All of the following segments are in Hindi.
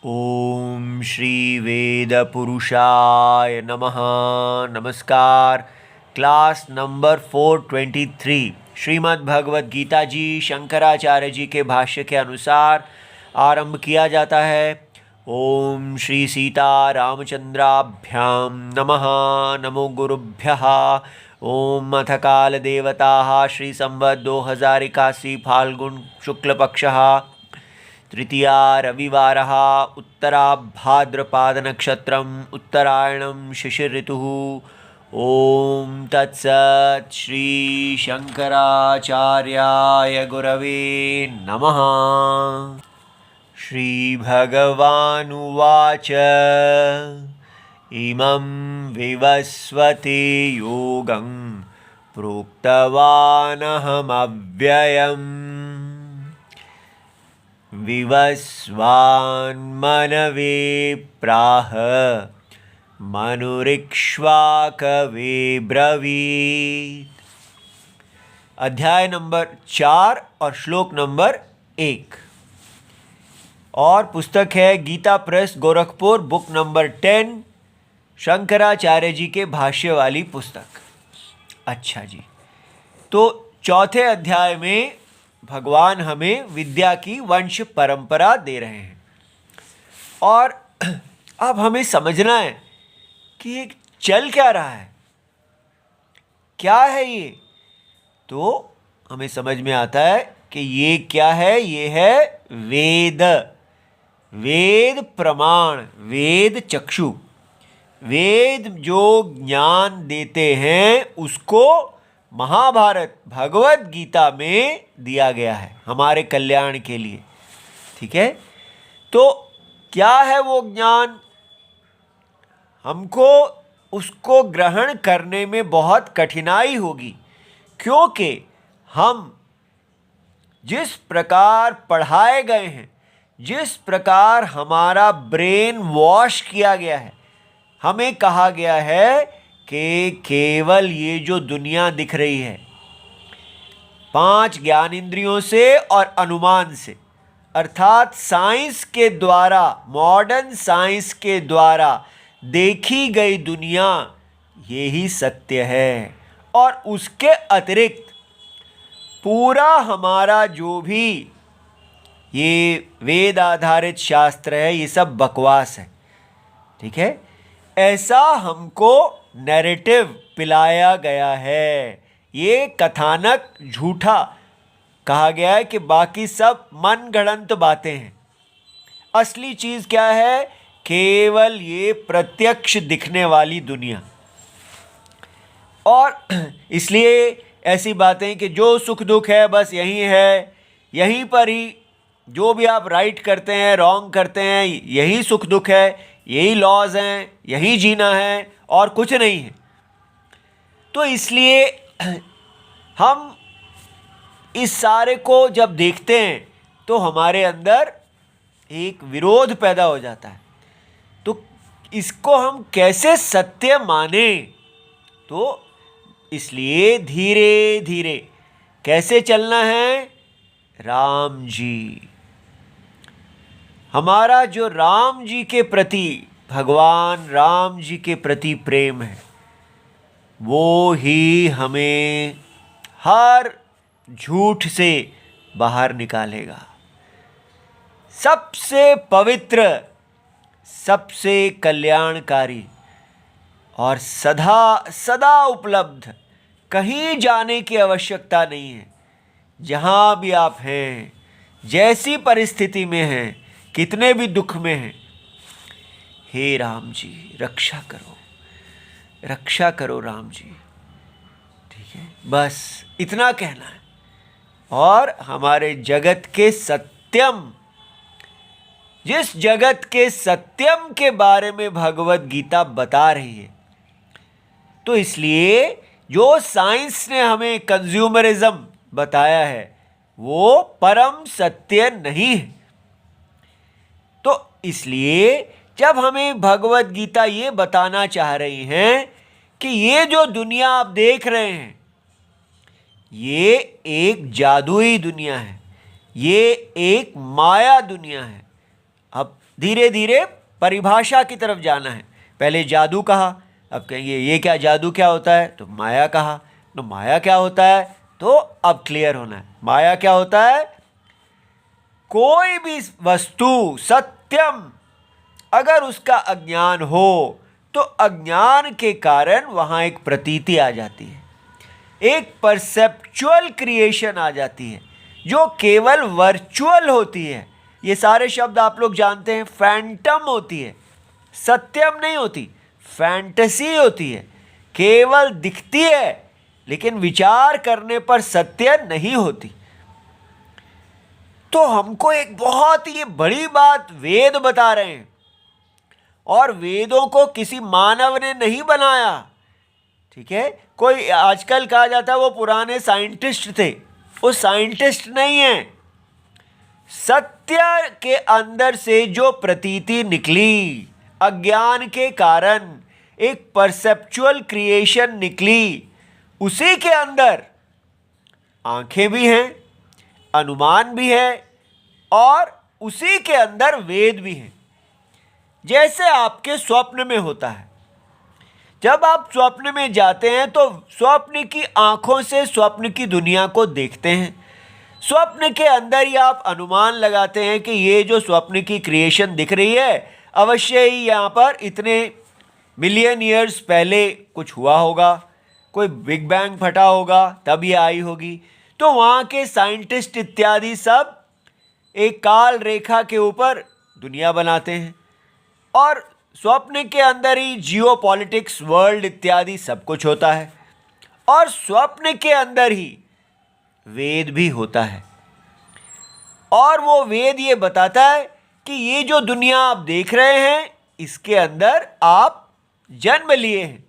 ओम श्री वेद पुरुषाय नमः। नमस्कार। क्लास नंबर 423 श्रीमद् भगवद गीता जी शंकराचार्य जी के भाष्य के अनुसार आरंभ किया जाता है। ओम श्री सीता रामचंद्राभ्याम नमः। नमो गुरुभ्यः। ओम अथ काल देवता श्री संवत् 2081 फाल्गुन शुक्ल पक्षः तृतीया रविवारः उत्तराभाद्रपादनक्षत्रम् उत्तरायणं शिशिर ऋतुः। ओम तत्सत् श्री शंकराचार्याय गुरवे नमः। श्री भगवानुवाच इमं विवस्वते योगं प्रोक्तवानहमव्ययम् विवस्वान्मनवे प्राह मनुरिक्ष्वाकवे ब्रवीत्। अध्याय नंबर 4 और श्लोक नंबर 1 और पुस्तक है Gita Press Gorakhpur, book number 10, Shankaracharya ji के भाष्य वाली पुस्तक। अच्छा जी, तो चौथे अध्याय में भगवान हमें विद्या की वंश परंपरा दे रहे हैं और अब हमें समझना है कि ये चल क्या रहा है, क्या है ये। तो हमें समझ में आता है कि ये क्या है। ये है वेद, वेद प्रमाण, वेद चक्षु। वेद जो ज्ञान देते हैं उसको महाभारत भगवत गीता में दिया गया है हमारे कल्याण के लिए। ठीक है, तो क्या है वो ज्ञान, हमको उसको ग्रहण करने में बहुत कठिनाई होगी, क्योंकि हम जिस प्रकार पढ़ाए गए हैं, जिस प्रकार हमारा ब्रेन वॉश किया गया है, हमें कहा गया है कि केवल ये जो दुनिया दिख रही है 5 ज्ञानेंद्रियों से और अनुमान से, अर्थात साइंस के द्वारा, मॉडर्न साइंस के द्वारा देखी गई दुनिया, ये ही सत्य है। और उसके अतिरिक्त पूरा हमारा जो भी ये वेद आधारित शास्त्र है, ये सब बकवास है। ठीक है, ऐसा हमको नैरेटिव पिलाया गया है। ये कथानक झूठा कहा गया है कि बाकी सब मनगढ़ंत बातें हैं। असली चीज क्या है? केवल ये प्रत्यक्ष दिखने वाली दुनिया। और इसलिए ऐसी बातें कि जो सुख दुख है बस यही है, यहीं पर ही जो भी आप राइट करते हैं, रॉन्ग करते हैं, यही सुख दुख है, यही लॉज हैं, यही जीना है और कुछ नहीं है। तो इसलिए हम इस सारे को जब देखते हैं तो हमारे अंदर एक विरोध पैदा हो जाता है। तो इसको हम कैसे सत्य माने? तो इसलिए धीरे धीरे कैसे चलना है? राम जी, हमारा जो राम जी के प्रति, भगवान राम जी के प्रति प्रेम है, वो ही हमें हर झूठ से बाहर निकालेगा। सबसे पवित्र, सबसे कल्याणकारी और सदा सदा उपलब्ध, कहीं जाने की आवश्यकता नहीं है। जहाँ भी आप हैं, जैसी परिस्थिति में हैं, कितने भी दुख में हैं, हे राम जी रक्षा करो, रक्षा करो राम जी। ठीक है, बस इतना कहना है। और हमारे जगत के सत्यम, जिस जगत के सत्यम के बारे में भगवत गीता बता रही है, तो इसलिए जो साइंस ने हमें कंज्यूमरिज्म बताया है वो परम सत्य नहीं है। तो इसलिए जब हमें भगवत गीता ये बताना चाह रही हैं कि ये जो दुनिया आप देख रहे हैं, ये एक जादुई दुनिया है, ये एक माया दुनिया है। अब धीरे धीरे परिभाषा की तरफ जाना है। पहले जादू कहा, अब कहेंगे ये क्या जादू क्या होता है, तो माया कहा। तो माया क्या होता है, तो अब क्लियर होना है। माया क्या होता है, कोई भी वस्तु सत्यम अगर उसका अज्ञान हो तो अज्ञान के कारण वहाँ एक प्रतीति आ जाती है, एक परसेप्चुअल क्रिएशन आ जाती है जो केवल वर्चुअल होती है। ये सारे शब्द आप लोग जानते हैं, फैंटम होती है, सत्यम नहीं होती, फैंटेसी होती है, केवल दिखती है लेकिन विचार करने पर सत्य नहीं होती। तो हमको एक बहुत ही बड़ी बात वेद बता रहे हैं, और वेदों को किसी मानव ने नहीं बनाया। ठीक है, कोई आजकल कहा जाता है वो पुराने साइंटिस्ट थे, वो साइंटिस्ट नहीं है। सत्य के अंदर से जो प्रतीति निकली, अज्ञान के कारण एक परसेप्चुअल क्रिएशन निकली, उसी के अंदर आंखें भी हैं, अनुमान भी है, और उसी के अंदर वेद भी हैं। जैसे आपके स्वप्न में होता है, जब आप स्वप्न में जाते हैं तो स्वप्न की आंखों से स्वप्न की दुनिया को देखते हैं। स्वप्न के अंदर ही आप अनुमान लगाते हैं कि ये जो स्वप्न की क्रिएशन दिख रही है, अवश्य ही यहाँ पर इतने मिलियन ईयर्स पहले कुछ हुआ होगा, कोई बिग बैंग फटा होगा तब ये आई होगी। तो वहाँ के साइंटिस्ट इत्यादि सब एक काल रेखा के ऊपर दुनिया बनाते हैं, और स्वप्न के अंदर ही जियो पॉलिटिक्स, वर्ल्ड इत्यादि सब कुछ होता है, और स्वप्न के अंदर ही वेद भी होता है। और वो वेद ये बताता है कि ये जो दुनिया आप देख रहे हैं, इसके अंदर आप जन्म लिए हैं।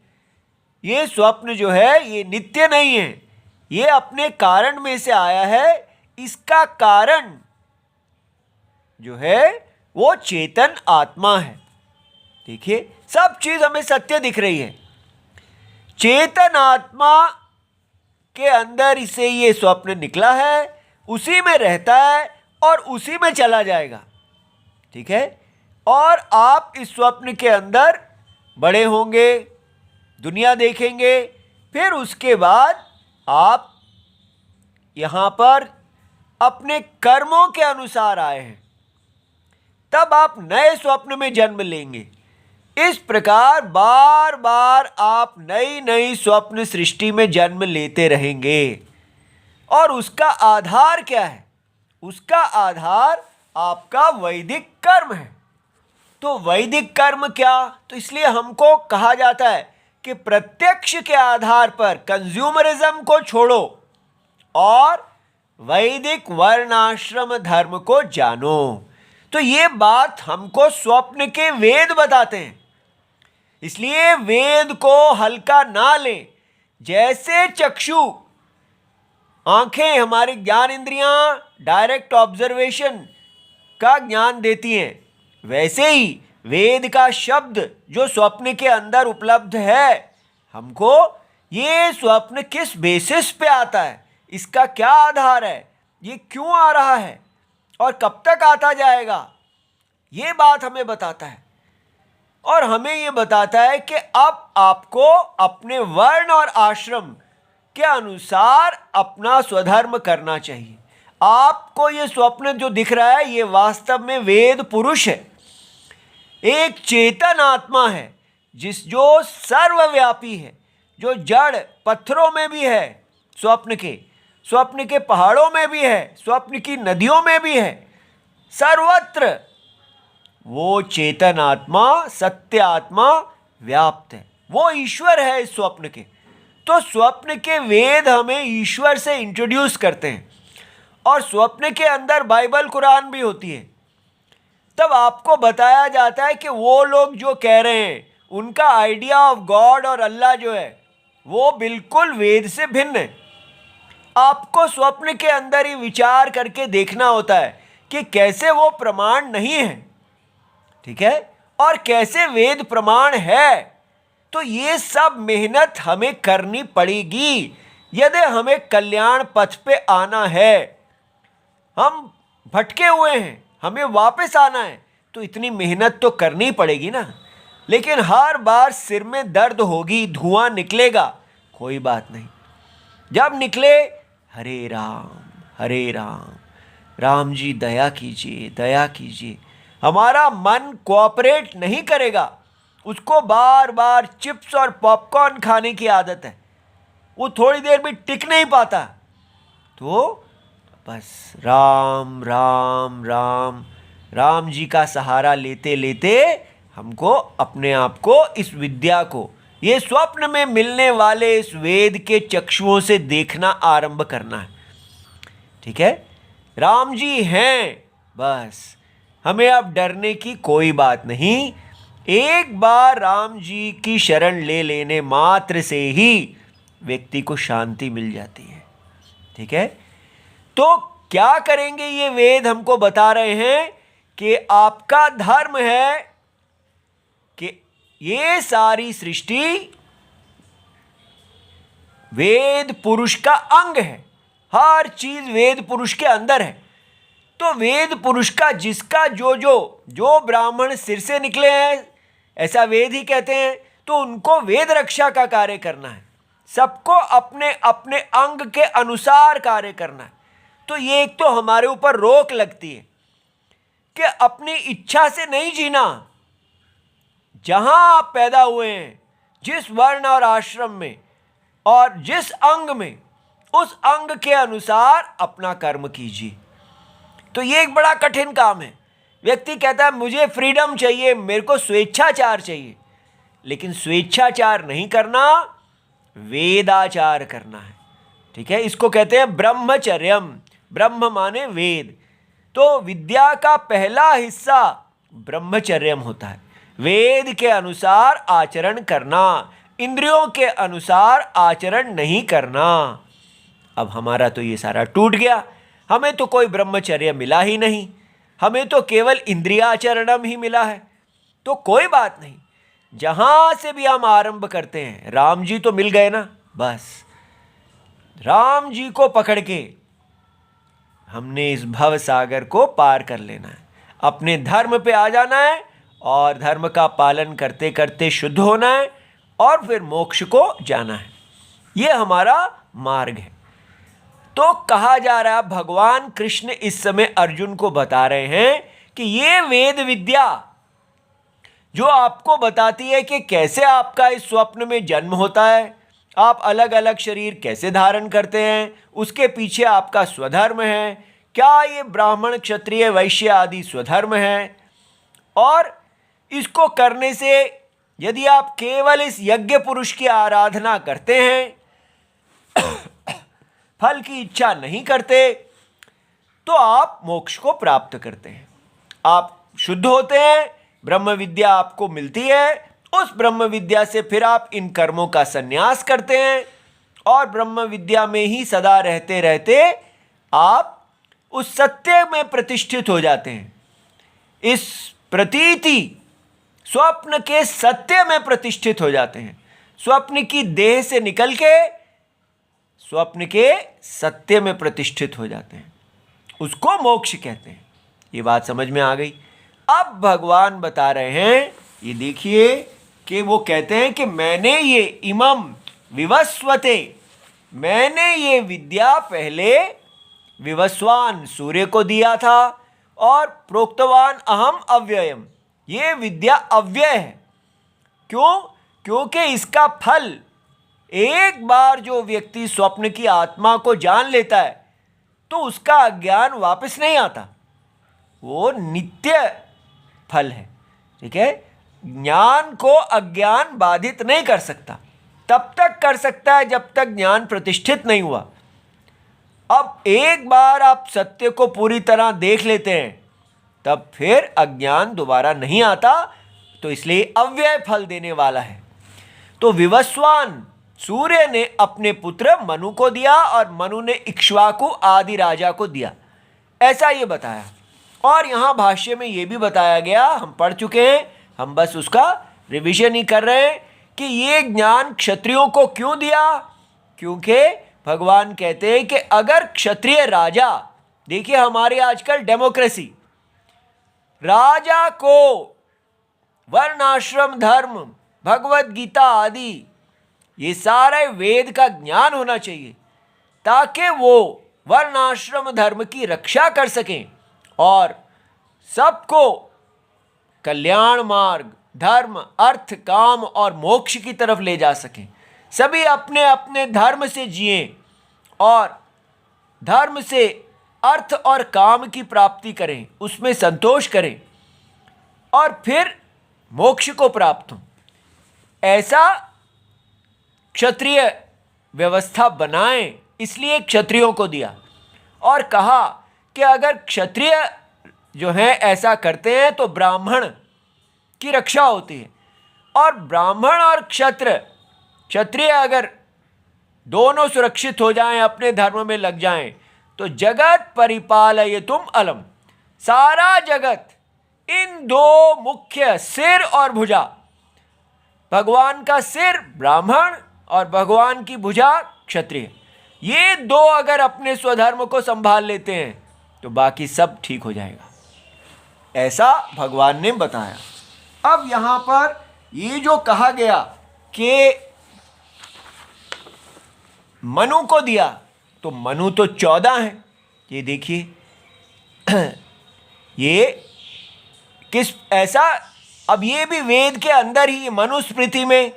ये स्वप्न जो है ये नित्य नहीं है, ये अपने कारण में से आया है। इसका कारण जो है वो चेतन आत्मा है। देखिए, सब चीज हमें सत्य दिख रही है। चेतन आत्मा के अंदर इसे ये स्वप्न निकला है, उसी में रहता है और उसी में चला जाएगा। ठीक है, और आप इस स्वप्न के अंदर बड़े होंगे, दुनिया देखेंगे, फिर उसके बाद आप यहाँ पर अपने कर्मों के अनुसार आए हैं, तब आप नए स्वप्न में जन्म लेंगे। इस प्रकार बार बार आप नई नई स्वप्न सृष्टि में जन्म लेते रहेंगे। और उसका आधार क्या है? उसका आधार आपका वैदिक कर्म है। तो वैदिक कर्म क्या? तो इसलिए हमको कहा जाता है कि प्रत्यक्ष के आधार पर कंज्यूमरिज्म को छोड़ो और वैदिक वर्णाश्रम धर्म को जानो। तो ये बात हमको स्वप्न के वेद बताते हैं, इसलिए वेद को हल्का ना लें। जैसे चक्षु, आंखें हमारी ज्ञान इंद्रियां डायरेक्ट ऑब्जर्वेशन का ज्ञान देती हैं, वैसे ही वेद का शब्द जो स्वप्न के अंदर उपलब्ध है, हमको ये स्वप्न किस बेसिस पे आता है, इसका क्या आधार है, ये क्यों आ रहा है और कब तक आता जाएगा, ये बात हमें बताता है। और हमें ये बताता है कि अब आपको अपने वर्ण और आश्रम के अनुसार अपना स्वधर्म करना चाहिए। आपको ये स्वप्न जो दिख रहा है, ये वास्तव में वेद पुरुष है, एक चेतन आत्मा है, जो सर्वव्यापी है, जो जड़ पत्थरों में भी है, स्वप्न के पहाड़ों में भी है, स्वप्न की नदियों में भी है, सर्वत्र वो चेतन आत्मा, सत्य आत्मा व्याप्त है। वो ईश्वर है इस स्वप्न के। तो स्वप्न के वेद हमें ईश्वर से इंट्रोड्यूस करते हैं, और स्वप्न के अंदर बाइबल कुरान भी होती है। तब आपको बताया जाता है कि वो लोग जो कह रहे हैं, उनका आइडिया ऑफ गॉड और अल्लाह जो है वो बिल्कुल वेद से भिन्न है। आपको स्वप्न के अंदर ही विचार करके देखना होता है कि कैसे वो प्रमाण नहीं है, ठीक है, और कैसे वेद प्रमाण है। तो ये सब मेहनत हमें करनी पड़ेगी यदि हमें कल्याण पथ पे आना है। हम भटके हुए हैं, हमें वापस आना है, तो इतनी मेहनत तो करनी पड़ेगी ना। लेकिन हर बार सिर में दर्द होगी, धुआं निकलेगा, कोई बात नहीं। जब निकले, हरे राम, राम जी दया कीजिए, दया कीजिए। हमारा मन कोऑपरेट नहीं करेगा, उसको बार बार चिप्स और पॉपकॉर्न खाने की आदत है, वो थोड़ी देर भी टिक नहीं पाता। तो बस राम राम राम, राम जी का सहारा लेते लेते हमको अपने आप को, इस विद्या को, ये स्वप्न में मिलने वाले इस वेद के चक्षुओं से देखना आरंभ करना है। ठीक है, राम जी हैं, बस हमें अब डरने की कोई बात नहीं। एक बार राम जी की शरण ले लेने मात्र से ही व्यक्ति को शांति मिल जाती है। ठीक है, तो क्या करेंगे, ये वेद हमको बता रहे हैं कि आपका धर्म है कि ये सारी सृष्टि वेद पुरुष का अंग है, हर चीज वेद पुरुष के अंदर है। तो वेद पुरुष का जिसका जो ब्राह्मण सिर से निकले हैं, ऐसा वेद ही कहते हैं, तो उनको वेद रक्षा का कार्य करना है। सबको अपने अपने अंग के अनुसार कार्य करना है। तो ये एक तो हमारे ऊपर रोक लगती है कि अपनी इच्छा से नहीं जीना। जहां आप पैदा हुए हैं, जिस वर्ण और आश्रम में और जिस अंग में, उस अंग के अनुसार अपना कर्म कीजिए। तो ये एक बड़ा कठिन काम है। व्यक्ति कहता है मुझे फ्रीडम चाहिए, मेरे को स्वेच्छाचार चाहिए, लेकिन स्वेच्छाचार नहीं करना, वेदाचार करना है। ठीक है, इसको कहते हैं ब्रह्मचर्यम। ब्रह्म माने वेद। तो विद्या का पहला हिस्सा ब्रह्मचर्यम होता है, वेद के अनुसार आचरण करना, इंद्रियों के अनुसार आचरण नहीं करना। अब हमारा तो ये सारा टूट गया, हमें तो कोई ब्रह्मचर्य मिला ही नहीं, हमें तो केवल इंद्रियाचरणम ही मिला है। तो कोई बात नहीं, जहां से भी हम आरंभ करते हैं, राम जी तो मिल गए ना, बस राम जी को पकड़ के हमने इस भव सागर को पार कर लेना है, अपने धर्म पे आ जाना है और धर्म का पालन करते करते शुद्ध होना है और फिर मोक्ष को जाना है। ये हमारा मार्ग है। तो कहा जा रहा है, भगवान कृष्ण इस समय अर्जुन को बता रहे हैं कि ये वेद विद्या जो आपको बताती है कि कैसे आपका इस स्वप्न में जन्म होता है, आप अलग अलग शरीर कैसे धारण करते हैं, उसके पीछे आपका स्वधर्म है, क्या ये ब्राह्मण क्षत्रिय वैश्य आदि स्वधर्म है, और इसको करने से यदि आप केवल इस यज्ञ पुरुष की आराधना करते हैं, फल की इच्छा नहीं करते, तो आप मोक्ष को प्राप्त करते हैं, आप शुद्ध होते हैं, ब्रह्म विद्या आपको मिलती है। उस ब्रह्म विद्या से फिर आप इन कर्मों का संन्यास करते हैं और ब्रह्म विद्या में ही सदा रहते रहते आप उस सत्य में प्रतिष्ठित हो जाते हैं। इस प्रतीति स्वप्न के सत्य में प्रतिष्ठित हो जाते हैं। स्वप्न की देह से निकल के स्वप्न के सत्य में प्रतिष्ठित हो जाते हैं, उसको मोक्ष कहते हैं। ये बात समझ में आ गई। अब भगवान बता रहे हैं, ये देखिए कि वो कहते हैं कि मैंने ये इमम विवस्वते, मैंने ये विद्या पहले विवस्वान सूर्य को दिया था और प्रोक्तवान अहम अव्ययम, ये विद्या अव्यय है। क्यों? क्योंकि इसका फल, एक बार जो व्यक्ति स्वप्न की आत्मा को जान लेता है तो उसका अज्ञान वापस नहीं आता, वो नित्य फल है। ठीक है, ज्ञान को अज्ञान बाधित नहीं कर सकता, तब तक कर सकता है जब तक ज्ञान प्रतिष्ठित नहीं हुआ। अब एक बार आप सत्य को पूरी तरह देख लेते हैं तब फिर अज्ञान दोबारा नहीं आता, तो इसलिए अव्यय फल देने वाला है। तो विवस्वान सूर्य ने अपने पुत्र मनु को दिया और मनु ने इक्ष्वाकु आदि राजा को दिया, ऐसा ये बताया। और यहाँ भाष्य में ये भी बताया गया, हम पढ़ चुके हैं, हम बस उसका रिवीजन ही कर रहे हैं कि ये ज्ञान क्षत्रियों को क्यों दिया। क्योंकि भगवान कहते हैं कि अगर क्षत्रिय राजा, देखिए हमारे आजकल डेमोक्रेसी, राजा को वर्णाश्रम धर्म, भगवत गीता आदि ये सारे वेद का ज्ञान होना चाहिए, ताकि वो वर्णाश्रम धर्म की रक्षा कर सकें और सबको कल्याण मार्ग, धर्म, अर्थ, काम और मोक्ष की तरफ ले जा सकें। सभी अपने अपने धर्म से जिएं और धर्म से अर्थ और काम की प्राप्ति करें, उसमें संतोष करें और फिर मोक्ष को प्राप्त हो। ऐसा क्षत्रिय व्यवस्था बनाएं, इसलिए क्षत्रियों को दिया और कहा कि अगर क्षत्रिय जो हैं ऐसा करते हैं तो ब्राह्मण की रक्षा होती है। और ब्राह्मण और क्षत्रिय अगर दोनों सुरक्षित हो जाएं, अपने धर्म में लग जाएं, तो जगत परिपालयितुम अलम, सारा जगत इन दो मुख्य सिर और भुजा, भगवान का सिर ब्राह्मण और भगवान की भुजा क्षत्रिय, ये दो अगर अपने स्वधर्म को संभाल लेते हैं तो बाकी सब ठीक हो जाएगा, ऐसा भगवान ने बताया। अब यहां पर ये जो कहा गया कि मनु को दिया, तो मनु तो 14 है। ये देखिए ये किस ऐसा, अब ये भी वेद के अंदर ही मनुस्मृति में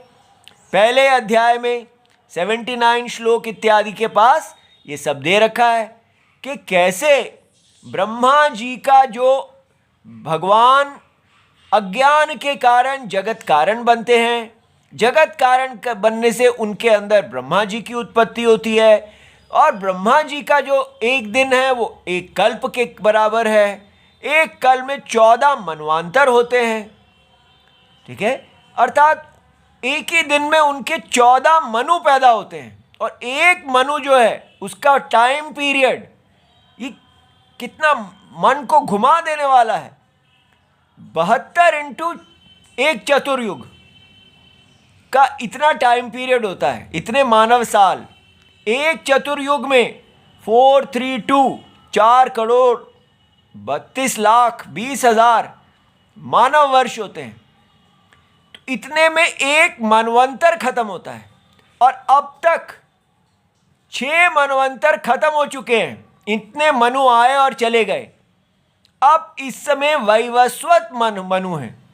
पहले अध्याय में 79 श्लोक इत्यादि के पास ये सब दे रखा है कि कैसे ब्रह्मा जी का जो भगवान अज्ञान के कारण जगत कारण बनते हैं, जगत कारण बनने से उनके अंदर ब्रह्मा जी की उत्पत्ति होती है और ब्रह्मा जी का जो एक दिन है वो एक कल्प के बराबर है। एक कल्प में 14 मनवांतर होते हैं, ठीक है, अर्थात एक ही दिन में उनके 14 मनु पैदा होते हैं। और एक मनु जो है उसका टाइम पीरियड ये कितना मन को घुमा देने वाला है, 72 इंटू एक चतुर्युग का इतना टाइम पीरियड होता है, इतने मानव साल। एक चतुर्युग में 432 4,32,20,000 मानव वर्ष होते हैं। तो इतने में एक मनवंतर खत्म होता है और अब तक 6 मनवंतर खत्म हो चुके हैं। इतने मनु आए और चले गए। अब इस समय वैवस्वत मनु हैं।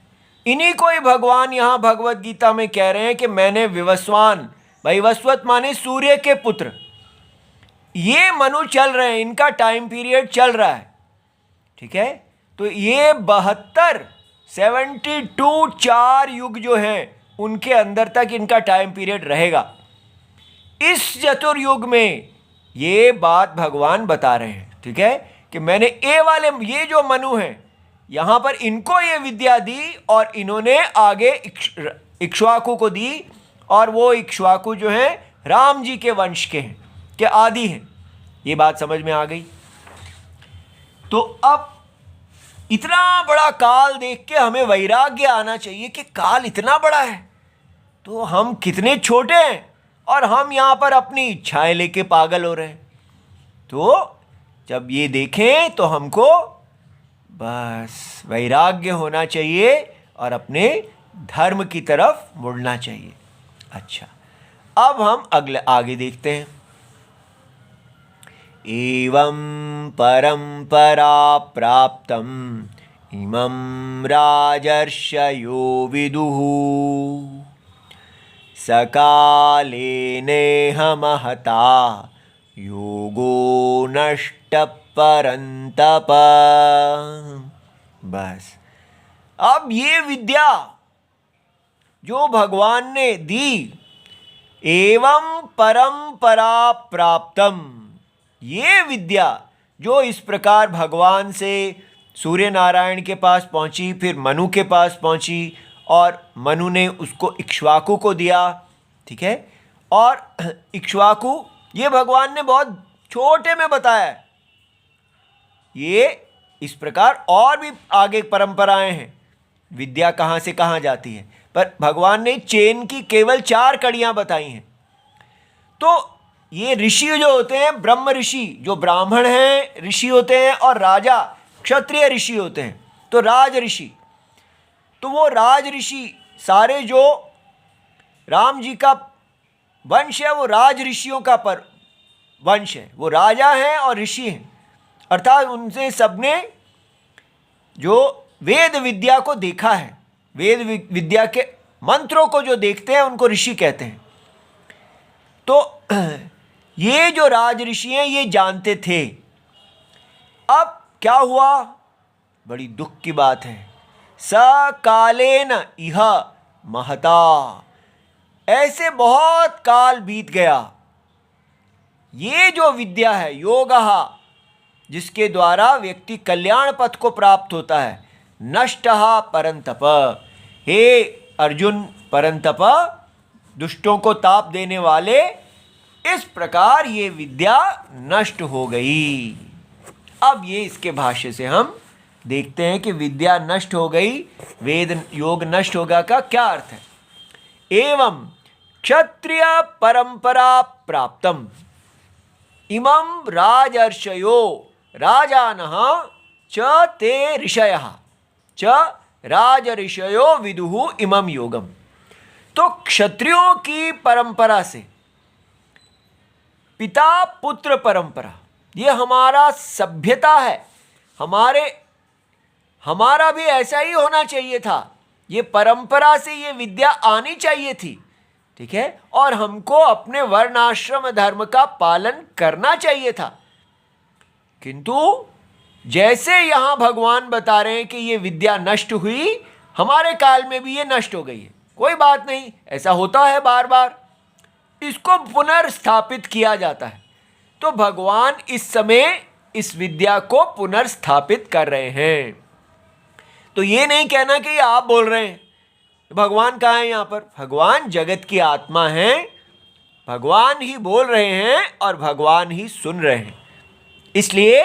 इन्हीं को ही भगवान यहाँ भगवत गीता में कह रहे हैं कि मैंने विवस्वान, वैवस्वत माने सूर्य के पुत्र, ये मनु चल रहे हैं, इनका टाइम पीरियड चल रहा है, ठीक है। तो ये 72 4 युग जो हैं उनके अंदर तक इनका टाइम पीरियड रहेगा। इस चतुर्युग में ये बात भगवान बता रहे हैं, ठीक है, कि मैंने ए वाले ये जो मनु हैं यहाँ पर इनको ये विद्या दी और इन्होंने आगे इक्ष्वाकु को दी और वो इक्ष्वाकु जो हैं राम जी के वंश के हैं, के आदि हैं। ये बात समझ में आ गई। तो अब इतना बड़ा काल देख के हमें वैराग्य आना चाहिए कि काल इतना बड़ा है तो हम कितने छोटे हैं और हम यहाँ पर अपनी इच्छाएं लेके पागल हो रहे हैं। तो जब ये देखें तो हमको बस वैराग्य होना चाहिए और अपने धर्म की तरफ मुड़ना चाहिए। अच्छा, अब हम आगे देखते हैं। एवं परंपरा प्राप्तम इमं राजर्षयो विदुः सकाले नेह महता योगो नष्ट परंतप। बस अब ये विद्या जो भगवान ने दी, एवं परंपरा प्राप्तम, ये विद्या जो इस प्रकार भगवान से सूर्य नारायण के पास पहुंची, फिर मनु के पास पहुंची और मनु ने उसको इक्ष्वाकु को दिया, ठीक है। और इक्ष्वाकु ये भगवान ने बहुत छोटे में बताया है। ये इस प्रकार और भी आगे परंपराएं हैं, विद्या कहाँ से कहाँ जाती है, पर भगवान ने चेन की केवल 4 कड़ियाँ बताई हैं। तो ये ऋषि जो होते हैं, ब्रह्म ऋषि जो ब्राह्मण हैं ऋषि होते हैं और राजा क्षत्रिय ऋषि होते हैं। तो राज ऋषि, तो वो राज ऋषि सारे जो राम जी का वंश है वो राज ऋषियों का पर वंश है, वो राजा हैं और ऋषि हैं, अर्थात उनसे सबने जो वेद विद्या को देखा है, वेद विद्या के मंत्रों को जो देखते हैं उनको ऋषि कहते हैं। तो ये जो राज ऋषि हैं ये जानते थे। अब क्या हुआ, बड़ी दुख की बात है, सकालेन इह महता, ऐसे बहुत काल बीत गया। ये जो विद्या है योगः, जिसके द्वारा व्यक्ति कल्याण पथ को प्राप्त होता है, नष्टः परंतप, हे अर्जुन परंतप, दुष्टों को ताप देने वाले, इस प्रकार ये विद्या नष्ट हो गई। अब ये इसके भाष्य से हम देखते हैं कि विद्या नष्ट हो गई, वेद योग नष्ट होगा का क्या अर्थ है। एवं क्षत्रिय परंपरा प्राप्तम इमं राजर्षयो राजानः च ते ऋषयः च राजऋषयो विदुः इमं योगम। तो क्षत्रियों की परंपरा से, पिता पुत्र परंपरा, ये हमारा सभ्यता है, हमारा भी ऐसा ही होना चाहिए था, ये परंपरा से ये विद्या आनी चाहिए थी, ठीक है, और हमको अपने वर्णाश्रम धर्म का पालन करना चाहिए था। किंतु जैसे यहाँ भगवान बता रहे हैं कि ये विद्या नष्ट हुई, हमारे काल में भी ये नष्ट हो गई है, कोई बात नहीं, ऐसा होता है बार बार, इसको पुनर्स्थापित किया जाता है। तो भगवान इस समय इस विद्या को पुनर्स्थापित कर रहे हैं। तो ये नहीं कहना कि आप बोल रहे हैं, भगवान कहाँ है यहाँ पर, भगवान जगत की आत्मा हैं, भगवान ही बोल रहे हैं और भगवान ही सुन रहे हैं। इसलिए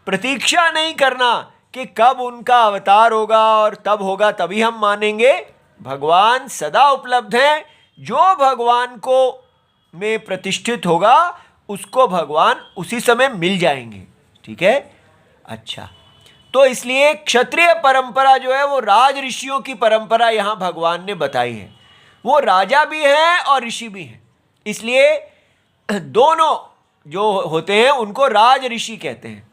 प्रतीक्षा नहीं करना कि कब उनका अवतार होगा और तब होगा तभी हम मानेंगे। भगवान सदा उपलब्ध हैं, जो भगवान को में प्रतिष्ठित होगा उसको भगवान उसी समय मिल जाएंगे, ठीक है। अच्छा, तो इसलिए क्षत्रिय परंपरा जो है वो राज ऋषियों की परंपरा यहाँ भगवान ने बताई है, वो राजा भी हैं और ऋषि भी हैं, इसलिए दोनों जो होते हैं उनको राज ऋषि कहते हैं।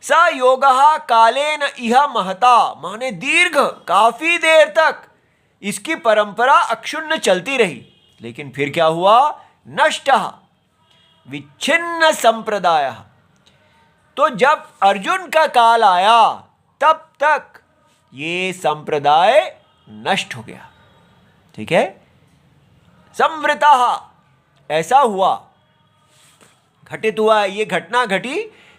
स योगः कालेन इह महता, माने दीर्घ, काफी देर तक इसकी परंपरा अक्षुण्ण चलती रही, लेकिन फिर क्या हुआ, नष्टः विच्छिन्न संप्रदाय। तो जब अर्जुन का काल आया तब तक ये संप्रदाय नष्ट हो गया, ठीक है। संवृतः, ऐसा हुआ, घटित हुआ, ये घटना घटी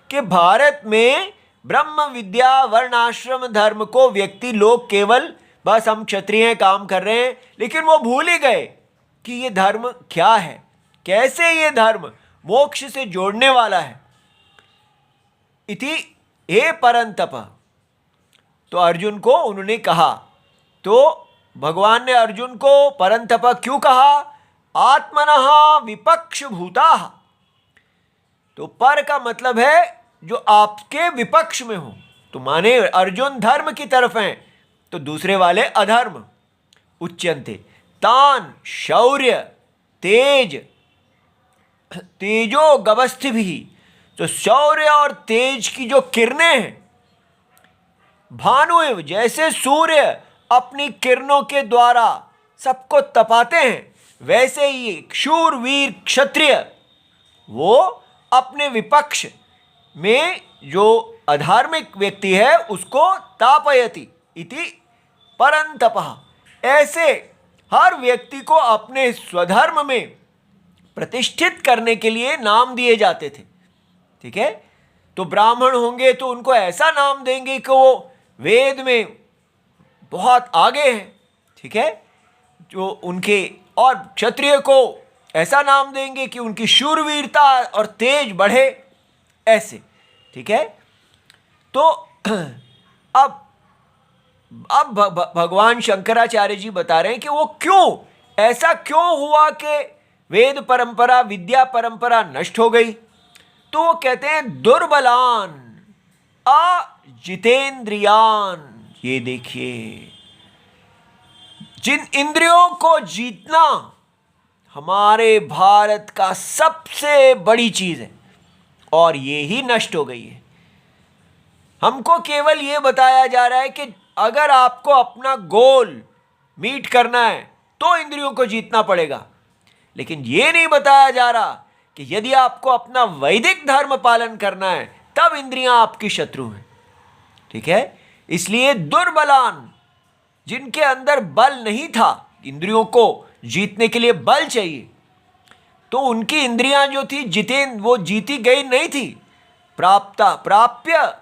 कि भारत में ब्रह्म विद्या वर्णाश्रम धर्म को व्यक्ति लोग केवल बस हम क्षत्रिय काम कर रहे हैं, लेकिन वो भूल ही गए कि ये धर्म क्या है, कैसे ये धर्म मोक्ष से जोड़ने वाला है। इति हे परंतप, तो अर्जुन को उन्होंने कहा, तो भगवान ने अर्जुन को परंतप क्यों कहा, आत्मनः विपक्ष भूता, तो पर का मतलब है जो आपके विपक्ष में हो, तो माने अर्जुन धर्म की तरफ हैं तो दूसरे वाले अधर्म। उच्यन्ते तान शौर्य तेज तेजो गवस्थि भी, तो शौर्य और तेज की जो किरणें हैं, भानु जैसे सूर्य अपनी किरणों के द्वारा सबको तपाते हैं, वैसे ही शूरवीर क्षत्रिय वो अपने विपक्ष में जो अधार्मिक व्यक्ति है उसको तापयति इति परंतपः। ऐसे हर व्यक्ति को अपने स्वधर्म में प्रतिष्ठित करने के लिए नाम दिए जाते थे, ठीक है। तो ब्राह्मण होंगे तो उनको ऐसा नाम देंगे कि वो वेद में बहुत आगे हैं, ठीक है, जो उनके, और क्षत्रिय को ऐसा नाम देंगे कि उनकी शूरवीरता और तेज बढ़े, ऐसे, ठीक है। तो अब भगवान शंकराचार्य जी बता रहे हैं कि वो क्यों, ऐसा क्यों हुआ कि वेद परंपरा विद्या परंपरा नष्ट हो गई। तो वो कहते हैं दुर्बलान जितेंद्रियान, ये देखिए, जिन इंद्रियों को जीतना हमारे भारत का सबसे बड़ी चीज है और ये ही नष्ट हो गई है। हमको केवल ये बताया जा रहा है कि अगर आपको अपना गोल मीट करना है तो इंद्रियों को जीतना पड़ेगा, लेकिन ये नहीं बताया जा रहा कि यदि आपको अपना वैदिक धर्म पालन करना है तब इंद्रियां आपकी शत्रु हैं। ठीक है, इसलिए दुर्बलान, जिनके अंदर बल नहीं था, इंद्रियों को जीतने के लिए बल चाहिए, तो उनकी इंद्रियां जो थी वो जीती गई नहीं थी। प्राप्य,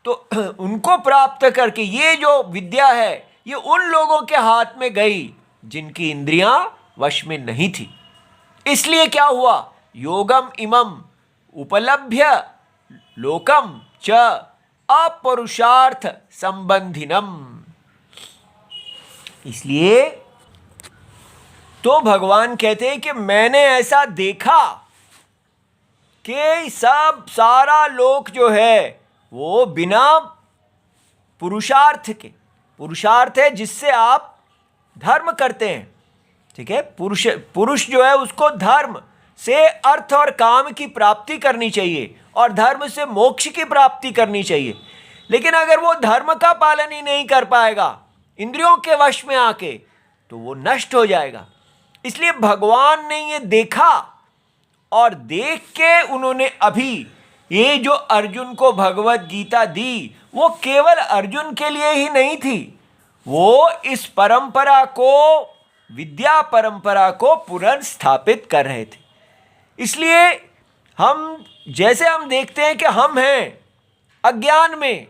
तो उनको प्राप्त करके ये जो विद्या है ये उन लोगों के हाथ में गई जिनकी इंद्रियां वश में नहीं थी। इसलिए क्या हुआ, योगम इमम उपलभ्य लोकम च अपरुषार्थ संबंधिनम। इसलिए तो भगवान कहते हैं कि मैंने ऐसा देखा कि सब सारा लोक जो है वो बिना पुरुषार्थ के, पुरुषार्थ है जिससे आप धर्म करते हैं। ठीक है, पुरुष जो है उसको धर्म से अर्थ और काम की प्राप्ति करनी चाहिए और धर्म से मोक्ष की प्राप्ति करनी चाहिए। लेकिन अगर वो धर्म का पालन ही नहीं कर पाएगा इंद्रियों के वश में आके, तो वो नष्ट हो जाएगा। इसलिए भगवान ने ये देखा और देख के उन्होंने अभी ये जो अर्जुन को भगवत गीता दी वो केवल अर्जुन के लिए ही नहीं थी, वो इस परंपरा को, विद्या परंपरा को पुनर्स्थापित कर रहे थे। इसलिए हम देखते हैं कि हम हैं अज्ञान में,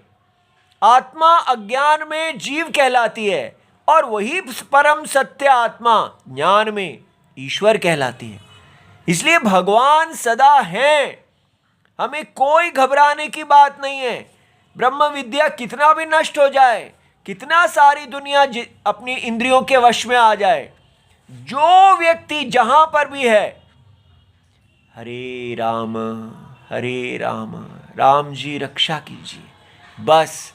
आत्मा अज्ञान में जीव कहलाती है और वही परम सत्य आत्मा ज्ञान में ईश्वर कहलाती है। इसलिए भगवान सदा हैं, हमें कोई घबराने की बात नहीं है। ब्रह्म विद्या कितना भी नष्ट हो जाए, कितना सारी दुनिया अपनी इंद्रियों के वश में आ जाए, जो व्यक्ति जहां पर भी है हरे राम राम जी रक्षा कीजिए, बस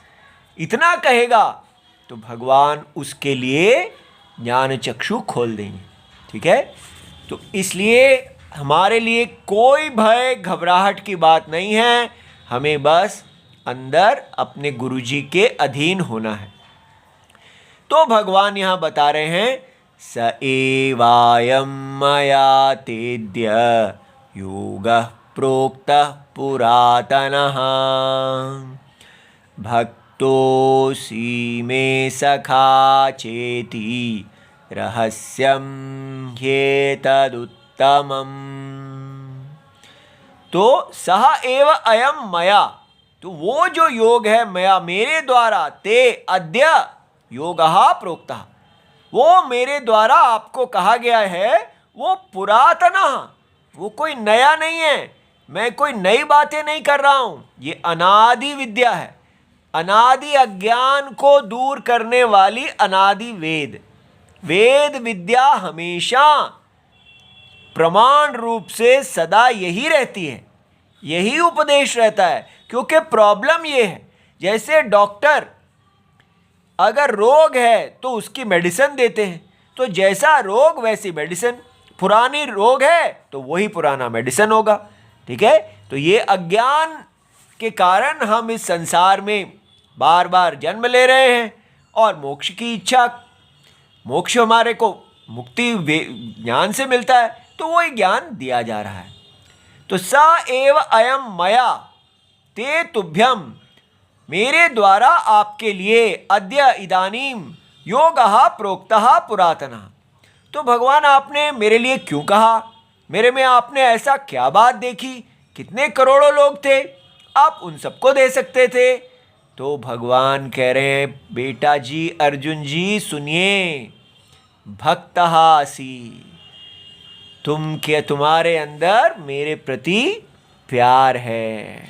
इतना कहेगा तो भगवान उसके लिए ज्ञान चक्षु खोल देंगे। ठीक है, तो इसलिए हमारे लिए कोई भय घबराहट की बात नहीं है, हमें बस अंदर अपने गुरुजी के अधीन होना है। तो भगवान यहाँ बता रहे हैं, स एवायं मया तेद्य योगः प्रोक्तः पुरातनः भक्तोऽसि मे सखा चेति रहस्यं ह्येतदुत्तमम्। तो सह एव अयम मया, तो वो जो योग है मया, मेरे द्वारा, ते अद्य योगः प्रोक्तः, वो मेरे द्वारा आपको कहा गया है, वो पुरातनः, वो कोई नया नहीं है, मैं कोई नई बातें नहीं कर रहा हूं, ये अनादि विद्या है, अनादि अज्ञान को दूर करने वाली अनादि वेद विद्या हमेशा प्रमाण रूप से सदा यही रहती है, यही उपदेश रहता है। क्योंकि प्रॉब्लम ये है, जैसे डॉक्टर अगर रोग है तो उसकी मेडिसिन देते हैं, तो जैसा रोग वैसी मेडिसिन, पुरानी रोग है तो वही पुराना मेडिसिन होगा। ठीक है, तो ये अज्ञान के कारण हम इस संसार में बार बार जन्म ले रहे हैं और मोक्ष की इच्छा, मोक्ष हमारे को मुक्ति ज्ञान से मिलता है, तो वही ज्ञान दिया जा रहा है। तो स एव अयम मया ते तुभ्यम, मेरे द्वारा आपके लिए अद्य इदानीम योगः प्रोक्तः पुरातनः। तो भगवान आपने मेरे लिए क्यों कहा, मेरे में आपने ऐसा क्या बात देखी, कितने करोड़ों लोग थे, आप उन सबको दे सकते थे। तो भगवान कह रहे हैं, बेटा जी, अर्जुन जी सुनिए, भक्तः असि, तुम्हारे अंदर मेरे प्रति प्यार है,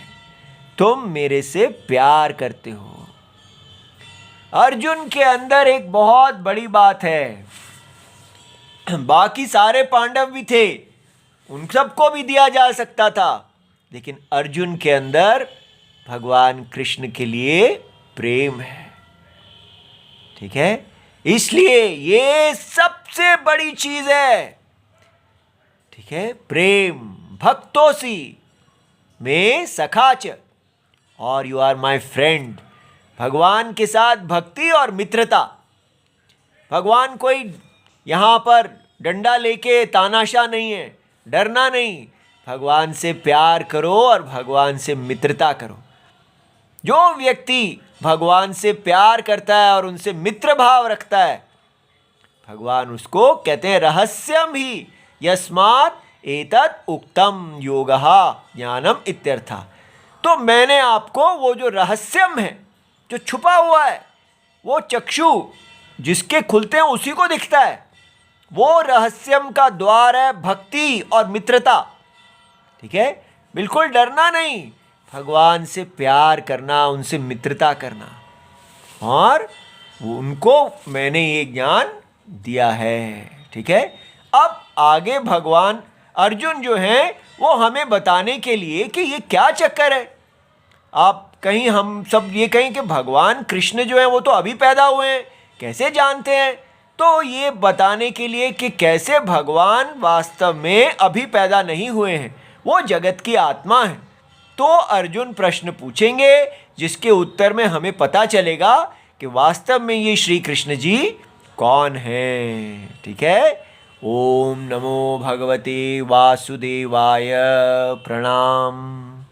तुम मेरे से प्यार करते हो। अर्जुन के अंदर एक बहुत बड़ी बात है, बाकी सारे पांडव भी थे, उन सबको भी दिया जा सकता था, लेकिन अर्जुन के अंदर भगवान कृष्ण के लिए प्रेम है। ठीक है, इसलिए ये सबसे बड़ी चीज है। ठीक है, प्रेम भक्तोसी में सखाच, और यू आर माय फ्रेंड। भगवान के साथ भक्ति और मित्रता। भगवान कोई यहाँ पर डंडा लेके तानाशाह नहीं है, डरना नहीं। भगवान से प्यार करो और भगवान से मित्रता करो। जो व्यक्ति भगवान से प्यार करता है और उनसे मित्र भाव रखता है, भगवान उसको कहते हैं रहस्यम ही यस्मात् एतत् उक्तम योगः ज्ञानम इत्यर्थः। तो मैंने आपको वो जो रहस्यम है, जो छुपा हुआ है, वो चक्षु जिसके खुलते हैं उसी को दिखता है, वो रहस्यम का द्वार है भक्ति और मित्रता। ठीक है, बिल्कुल डरना नहीं, भगवान से प्यार करना, उनसे मित्रता करना, और उनको मैंने ये ज्ञान दिया है। ठीक है, अब आगे भगवान अर्जुन जो हैं वो हमें बताने के लिए कि ये क्या चक्कर है। आप कहीं हम सब ये कहें कि भगवान कृष्ण जो हैं वो तो अभी पैदा हुए हैं, कैसे जानते हैं? तो ये बताने के लिए कि कैसे भगवान वास्तव में अभी पैदा नहीं हुए हैं, वो जगत की आत्मा है। तो अर्जुन प्रश्न पूछेंगे जिसके उत्तर में हमें पता चलेगा कि वास्तव में ये श्री कृष्ण जी कौन हैं। ठीक है, ओम नमो भगवते वासुदेवाय, प्रणाम।